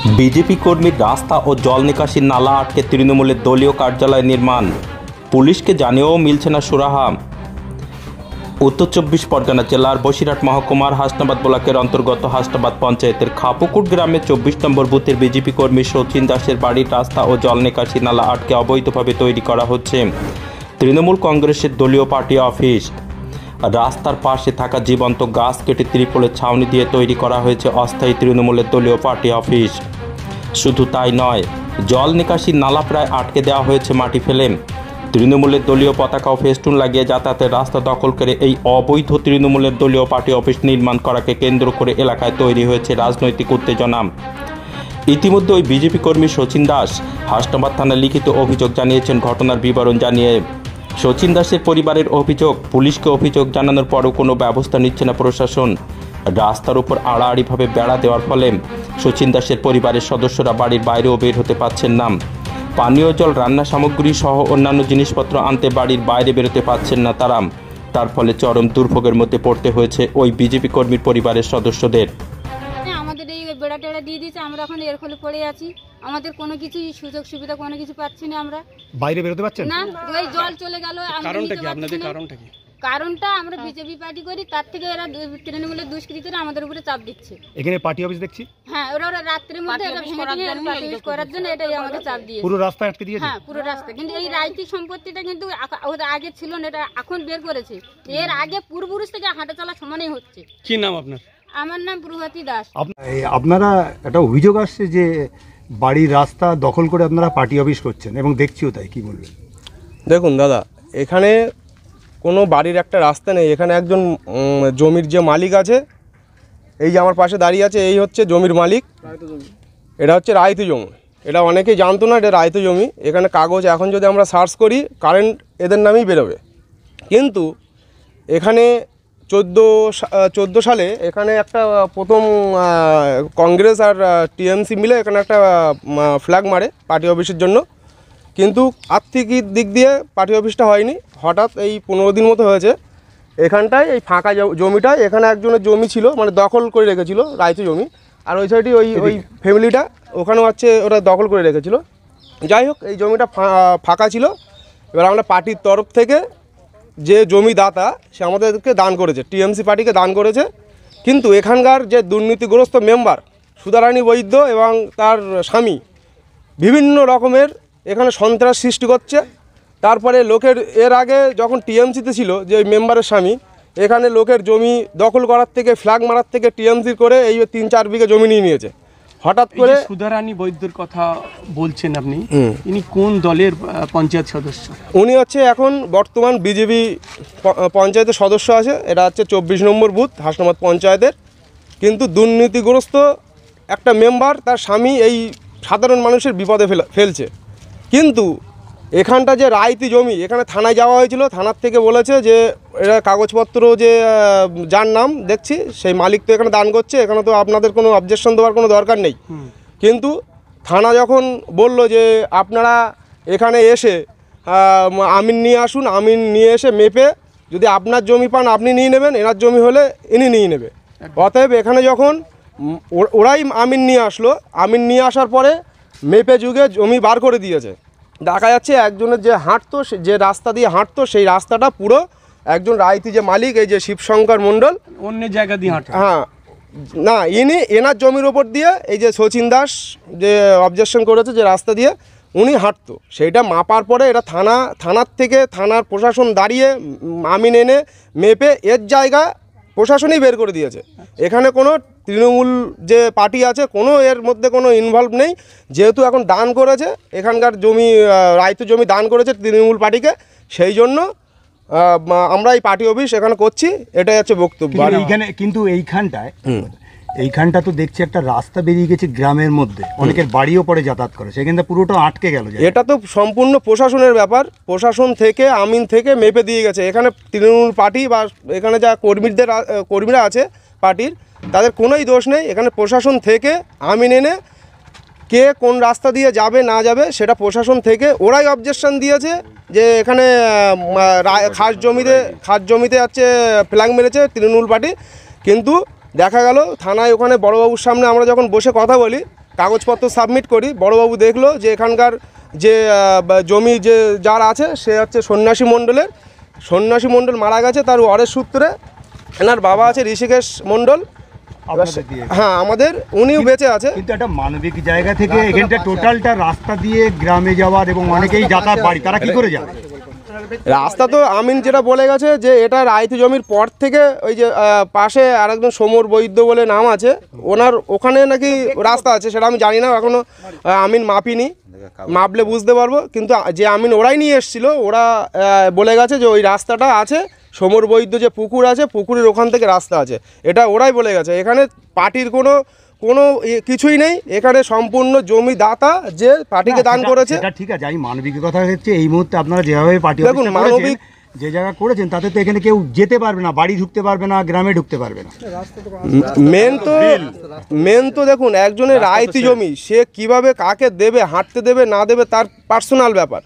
BJP কর্মীর রাস্তা ও জল নিকাশির নালা আটকে তৃণমূলের দলীয় কার্যালয় নির্মাণ, পুলিশকে জানিয়েও মিলছে না সুরাহা। উত্তর ২৪ পরগনা জেলার বসিরহাট মহকুমার হাসনাবাদ ব্লকের অন্তর্গত হাসনাবাদ পঞ্চায়েতের খাপুকুট গ্রামের ২৪ নম্বর বুথের বিজেপি কর্মী শচীন দাসের বাড়ির রাস্তা ও জল নিকাশি নালা আটকে অবৈধভাবে তৈরি করা হচ্ছে। তৃণমূল কংগ্রেসের দলীয় পার্টি অফিস, রাস্তার পাশে থাকা জীবন্ত গাছ কেটে ত্রিপলের ছাউনি দিয়ে তৈরি করা হয়েছে অস্থায়ী তৃণমূলের দলীয় পার্টি অফিস। শুধু তাই নয়, জল নিকাশির নালা প্রায় আটকে দেওয়া হয়েছে মাটি ফেলে। তৃণমূলের দলীয় পতাকা ও ফেস্টুন লাগিয়ে যাতায়াতের রাস্তা দখল করে এই অবৈধ তৃণমূলের দলীয় পার্টি অফিস নির্মাণ করাকে কেন্দ্র করে এলাকায় তৈরি হয়েছে রাজনৈতিক উত্তেজনা। ইতিমধ্যে ওই বিজেপি কর্মী শচীন দাস হাসনাবাদ থানায় লিখিত অভিযোগ জানিয়েছেন। ঘটনার বিবরণ জানিয়ে শচীন দাসের পরিবারের অভিযোগ, পুলিশকে অভিযোগ জানানোর পরও কোনো ব্যবস্থা নিচ্ছে না প্রশাসন। রাস্তার উপর আড়াআড়িভাবে বেড়া দেওয়ার ফলে শচীন দাসের পরিবারের সদস্যরা বাড়ির বাইরেও বের হতে পারছেন না। পানীয় জল, রান্না সামগ্রী সহ অন্যান্য জিনিসপত্র আনতে বাড়ির বাইরে বেরোতে পারছেন না তারা। তার ফলে চরম দুর্ভোগের মধ্যে পড়তে হয়েছে ওই বিজেপি কর্মীর পরিবারের সদস্যদের। আমাদের এই বেড়া টেড়া দিয়ে দিয়েছে, আমরা এখন এর ফলে পড়ে আছি। আমাদের কোনো কিছু সুযোগ সুবিধা কোনো কিছু পাচ্ছি না, আমরা বাইরে বেরোতে পারছেন না। ওই জল চলে গেল, কারণটা কি আপনাদের? কারণটা আমরা বিজেপি পার্টি করি, তার থেকে এরা তৃণমূলের দুষ্কৃতীরা আমাদের উপরে চাপ দিচ্ছে। এখানে পার্টি অফিস দেখছি, হ্যাঁ, ওরা রাত্রের মধ্যে এটা ভেঙে পার্টি অফিস করার জন্য এটাই আমাদের চাপ দিয়েছে। পুরো রাস্তা আটকে দিয়েছে, হ্যাঁ পুরো রাস্তা। কিন্তু এই রাজনৈতিক সম্পত্তিটা কিন্তু আগে ছিল না, এটা এখন বের করেছে। এর আগে পূর্বপুরুষ থেকে হাঁটা চলা সমানই হচ্ছে। কি নাম আপনার? আমার নাম প্রভাতী দাস। আপনারা একটা অভিযোগ আসছে যে বাড়ির রাস্তা দখল করে আপনারা পার্টি অফিস করছেন, এবং দেখছিও তাই, কি বলবেন? দেখুন দাদা, এখানে কোনো বাড়ির একটা রাস্তা নেই। এখানে একজন জমির যে মালিক আছে, এই যে আমার পাশে দাঁড়িয়ে আছে, এই হচ্ছে জমির মালিক। এটা হচ্ছে রায়ত জমি। এটা অনেকেই জানতো না, এটা রায়ত জমি। এখানে কাগজ এখন যদি আমরা সার্চ করি, কারেন্ট এদের নামেই বেরোবে। কিন্তু এখানে 14 সালে এখানে একটা প্রথম কংগ্রেস আর টিএমসি মিলে এখানে একটা ফ্ল্যাগ মারে পার্টি অফিসের জন্য। কিন্তু আর্থিক দিক দিয়ে পার্টি অফিসটা হয়নি। হঠাৎ এই 15 দিন মতো হয়েছে। এখানটায় এই ফাঁকা জমিটায় এখানে একজনের জমি ছিল, মানে দখল করে রেখেছিল, রায়ত জমি। আর ওই সাইডে ওই ফ্যামিলিটা ওখানেও হচ্ছে, ওরা দখল করে রেখেছিল। যাই হোক, এই জমিটা ফাঁকা ছিল। এবার আমরা পার্টির তরফ থেকে যে জমিদাতা, সে আমাদেরকে দান করেছে, টিএমসি পার্টিকে দান করেছে। কিন্তু এখানকার যে দুর্নীতিগ্রস্ত মেম্বার সুধারানী বৈদ্য এবং তার স্বামী বিভিন্ন রকমের এখানে সন্ত্রাস সৃষ্টি করছে। তারপরে লোকের, এর আগে যখন টিএমসিতে ছিল যে ওই মেম্বারের স্বামী, এখানে লোকের জমি দখল করার থেকে, ফ্ল্যাগ মারার থেকে টিএমসি করে এই 3-4 বিঘা জমি নিয়ে নিয়েছে। হঠাৎ করে সুধারানী বৈদ্যর কথা বলছেন আপনি, ইনি কোন দলের পঞ্চায়েত সদস্য? উনি হচ্ছে এখন বর্তমান বিজেপি পঞ্চায়েতের সদস্য আছে। এটা হচ্ছে 24 নম্বর বুথ হাসনাবাদ পঞ্চায়েতের। কিন্তু দুর্নীতিগ্রস্ত একটা মেম্বার, তার স্বামী এই সাধারণ মানুষের বিপদে ফেলছে। কিন্তু এখানটা যে রায়তি জমি, এখানে থানায় যাওয়া হয়েছিল, থানার থেকে বলেছে যে এরা কাগজপত্র যে যার নাম দেখছি সেই মালিক তো এখানে দান করছে, এখানে তো আপনাদের কোনো অবজেকশন দেওয়ার কোনো দরকার নেই। কিন্তু থানা যখন বলল যে আপনারা এখানে এসে আমিন নিয়ে আসুন, আমিন নিয়ে এসে মেপে যদি আপনার জমি পান আপনি নিয়ে নেবেন, এনার জমি হলে ইনি নিয়ে নেবে। অতএব এখানে যখন ওরাই আমিন নিয়ে আসলো, আমিন নিয়ে আসার পরে মেপে যুগে জমি বার করে দিয়েছে। দেখা যাচ্ছে একজনের যে হাঁটতো, যে রাস্তা দিয়ে হাঁটতো, সেই রাস্তাটা পুরো একজন রায়তি যে মালিক, এই যে শিবশঙ্কর মণ্ডল, অন্য জায়গা দিয়ে হাঁটতো। হ্যাঁ, না, এনার জমির ওপর দিয়ে এই যে শচীন দাস যে অবজেকশন করেছে যে রাস্তা দিয়ে উনি হাঁটতো, সেইটা মাপার পরে এটা থানার থেকে থানার প্রশাসন দাঁড়িয়ে আমিন এনে মেপে এর জায়গা প্রশাসনই বের করে দিয়েছে। এখানে কোনো তৃণমূল যে পার্টি আছে কোনো এর মধ্যে কোনো ইনভলভ নেই। যেহেতু এখন দান করেছে, এখানকার জমি রায়ত জমি দান করেছে তৃণমূল পার্টিকে, সেই জন্য আমরা এই পার্টি অফিস এখানে করছি, এটাই হচ্ছে বক্তব্য। এইখানে কিন্তু এইখানটা তো দেখছি একটা রাস্তা বেরিয়ে গেছে গ্রামের মধ্যে, অনেকের বাড়িও পরে যাতায়াত করে, সেখানটা পুরোটা আটকে গেল। এটা তো সম্পূর্ণ প্রশাসনের ব্যাপার। প্রশাসন থেকে আমিন থেকে মেপে দিয়ে গেছে। এখানে তৃণমূল পার্টি বা এখানে যা কর্মীরা আছে পার্টির, তাদের কোনোই দোষ নেই। এখানে প্রশাসন থেকে আমিন এনে কে কোন রাস্তা দিয়ে যাবে না যাবে সেটা প্রশাসন থেকে ওরাই অবজেকশন দিয়েছে যে এখানে খাস জমিতে হচ্ছে ফ্ল্যাগ মেরেছে তৃণমূল পার্টি। কিন্তু দেখা গেল থানায় ওখানে বড়বাবুর সামনে আমরা যখন বসে কথা বলি, কাগজপত্র সাবমিট করি, বড়োবাবু দেখলো যে এখানকার যে জমি যে যার আছে সে হচ্ছে সন্ন্যাসী মণ্ডল মারা গেছে, তার ওয়ারের সূত্রে এনার বাবা আছে ঋষিকেশ মণ্ডল। হ্যাঁ, আমাদের উনিও বেঁচে আছে। কিন্তু একটা মানবিক জায়গা থেকে এখানটা টোটালটা রাস্তা দিয়ে গ্রামে যাওয়ার এবং অনেকেই যাতায়াত বাড়ি, তারা কি করে যাবে? রাস্তা তো আমিন যেটা বলে গেছে যে এটা রায়তি জমির পর থেকে ওই যে পাশে আরেকজন সমর বৈদ্য বলে নাম আছে, ওনার ওখানে নাকি রাস্তা আছে, সেটা আমি জানি না, এখনও আমিন মাপিনি, মাপলে বুঝতে পারবো। কিন্তু যে আমিন ওরাই নিয়ে এসেছিলো, ওরা বলে গেছে যে ওই রাস্তাটা আছে, সমর বৈদ্য যে পুকুর আছে, পুকুরের ওখান থেকে রাস্তা আছে, এটা ওরাই বলে গেছে। এখানে পার্টির কোনো কিছুই নেই, এখানে সম্পূর্ণ জমি দাতা যে পার্টিকে দান করেছে। এটা ঠিক আছে, আমি মানবিক কথা হচ্ছে এই মুহূর্তে আপনারা যেভাবে পার্টি দেখুন, মানবিক যে জায়গা করেছেন তাতে তো এখানে কেউ যেতে পারবে না, বাড়ি ঢুকতে পারবে না, গ্রামে ঢুকতে পারবে না। মেন তো দেখুন, একজনের রায়তি জমি, সে কিভাবে কাকে দেবে, হাঁটতে দেবে না দেবে তার পার্সোনাল ব্যাপার।